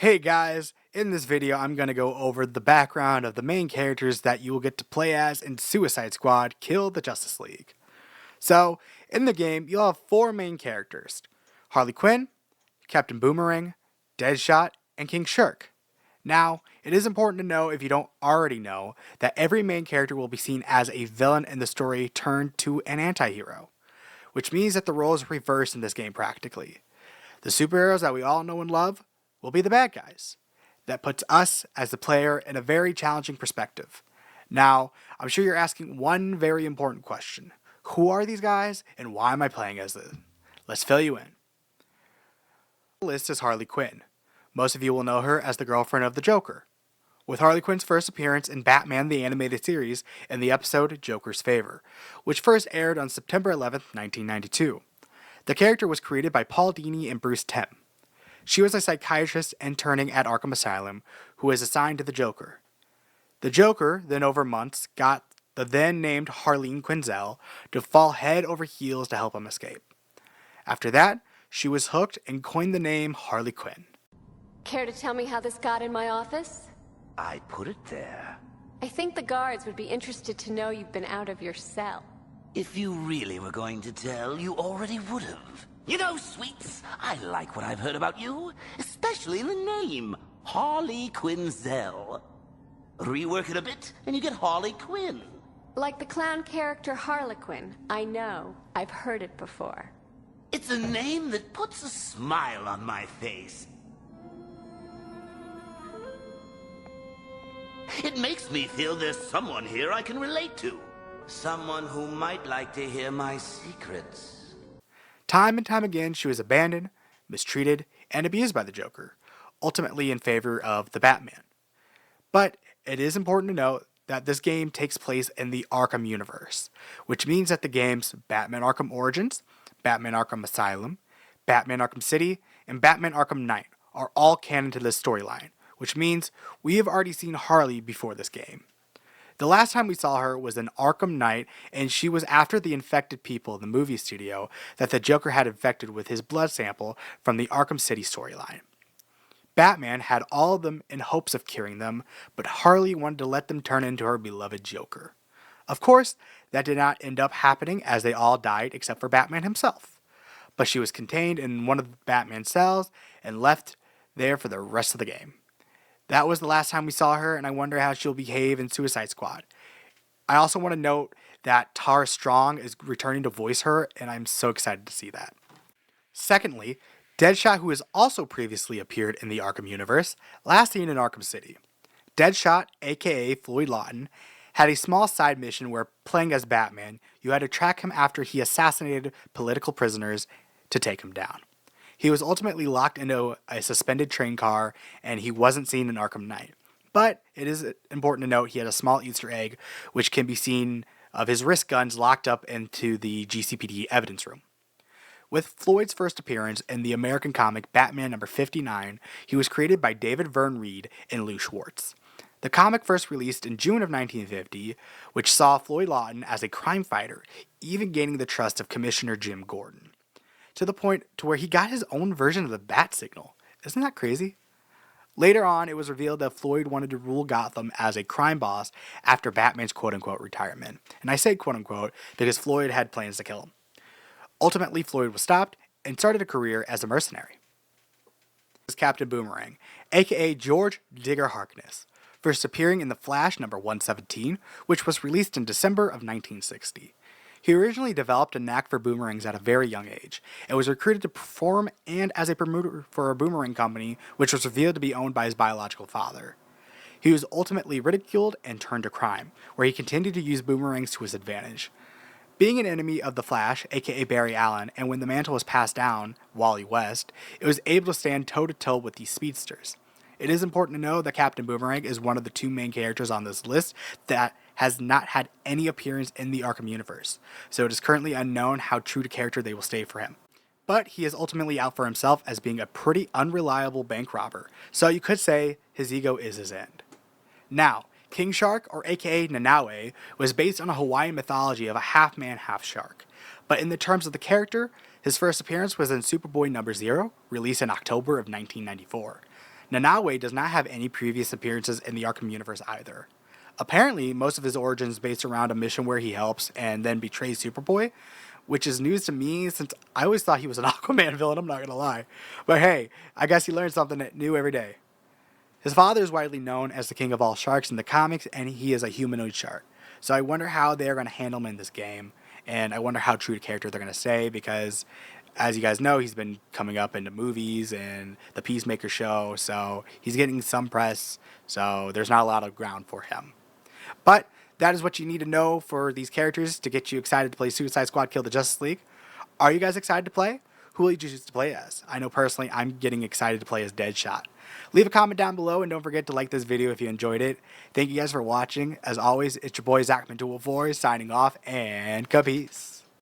Hey guys, in this video I'm going to go over the background of the main characters that you will get to play as in Suicide Squad Kill the Justice League. So, in the game you'll have four main characters: Harley Quinn, Captain Boomerang, Deadshot, and King Shark. Now, it is important to know, if you don't already know, that every main character will be seen as a villain in the story turned to an anti-hero, which means that the roles are reversed in this game practically. The superheroes that we all know and love will be the bad guys. That puts us, as the player, in a very challenging perspective. Now, I'm sure you're asking one very important question. Who are these guys, and why am I playing as them? Let's fill you in. The list is Harley Quinn. Most of you will know her as the girlfriend of the Joker, with Harley Quinn's first appearance in Batman the Animated Series in the episode Joker's Favor, which first aired on September 11, 1992. The character was created by Paul Dini and Bruce Timm. She was a psychiatrist interning at Arkham Asylum who was assigned to the Joker. The Joker, then over months, got the then named Harleen Quinzel to fall head over heels to help him escape. After that, she was hooked and coined the name Harley Quinn. Care to tell me how this got in my office? I put it there. I think the guards would be interested to know you've been out of your cell. If you really were going to tell, you already would have. You know, Sweets, I like what I've heard about you, especially the name, Harley Quinzel. Rework it a bit, and you get Harley Quinn. Like the clown character Harlequin. I know. I've heard it before. It's a name that puts a smile on my face. It makes me feel there's someone here I can relate to. Someone who might like to hear my secrets. Time and time again, she was abandoned, mistreated, and abused by the Joker, ultimately in favor of the Batman. But it is important to note that this game takes place in the Arkham universe, which means that the games Batman Arkham Origins, Batman Arkham Asylum, Batman Arkham City, and Batman Arkham Knight are all canon to this storyline, which means we have already seen Harley before this game. The last time we saw her was in Arkham Knight, and she was after the infected people in the movie studio that the Joker had infected with his blood sample from the Arkham City storyline. Batman had all of them in hopes of curing them, but Harley wanted to let them turn into her beloved Joker. Of course, that did not end up happening, as they all died except for Batman himself. But she was contained in one of Batman's cells and left there for the rest of the game. That was the last time we saw her, and I wonder how she'll behave in Suicide Squad. I also want to note that Tara Strong is returning to voice her, and I'm so excited to see that. Secondly, Deadshot, who has also previously appeared in the Arkham universe, last seen in Arkham City. Deadshot, aka Floyd Lawton, had a small side mission where, playing as Batman, you had to track him after he assassinated political prisoners to take him down. He was ultimately locked into a suspended train car, and he wasn't seen in Arkham Knight. But it is important to note he had a small Easter egg, which can be seen of his wrist guns locked up into the GCPD evidence room. With Floyd's first appearance in the American comic Batman number 59, he was created by David Verne Reed and Lou Schwartz. The comic first released in June of 1950, which saw Floyd Lawton as a crime fighter, even gaining the trust of Commissioner Jim Gordon, to the point to where he got his own version of the bat signal. Isn't that crazy? Later on, it was revealed that Floyd wanted to rule Gotham as a crime boss after Batman's quote-unquote retirement. And I say quote-unquote because Floyd had plans to kill him. Ultimately, Floyd was stopped and started a career as a mercenary. This is Captain Boomerang, aka George Digger Harkness, first appearing in The Flash number 117, which was released in December of 1960. He originally developed a knack for boomerangs at a very young age, and was recruited to perform and as a promoter for a boomerang company, which was revealed to be owned by his biological father. He was ultimately ridiculed and turned to crime, where he continued to use boomerangs to his advantage. Being an enemy of the Flash, aka Barry Allen, and when the mantle was passed down, Wally West, it was able to stand toe-to-toe with these speedsters. It is important to know that Captain Boomerang is one of the two main characters on this list that has not had any appearance in the Arkham universe, so it is currently unknown how true to character they will stay for him. But he is ultimately out for himself as being a pretty unreliable bank robber, so you could say his ego is his end. Now, King Shark, or aka Nanaue, was based on a Hawaiian mythology of a half-man, half-shark. But in the terms of the character, his first appearance was in Superboy number 0, released in October of 1994. Nanaue does not have any previous appearances in the Arkham universe either. Apparently, most of his origins based around a mission where he helps and then betrays Superboy, which is news to me since I always thought he was an Aquaman villain, I'm not gonna lie. But hey, I guess he learns something new every day. His father is widely known as the king of all sharks in the comics, and he is a humanoid shark. So I wonder how they're going to handle him in this game, and I wonder how true to character they're going to stay, because as you guys know, he's been coming up into movies and the Peacemaker show, so he's getting some press, so there's not a lot of ground for him. But that is what you need to know for these characters to get you excited to play Suicide Squad Kill the Justice League. Are you guys excited to play? Who will you choose to play as? I know personally I'm getting excited to play as Deadshot. Leave a comment down below and don't forget to like this video if you enjoyed it. Thank you guys for watching. As always, it's your boy Zach Mantua4 signing off, and capeace.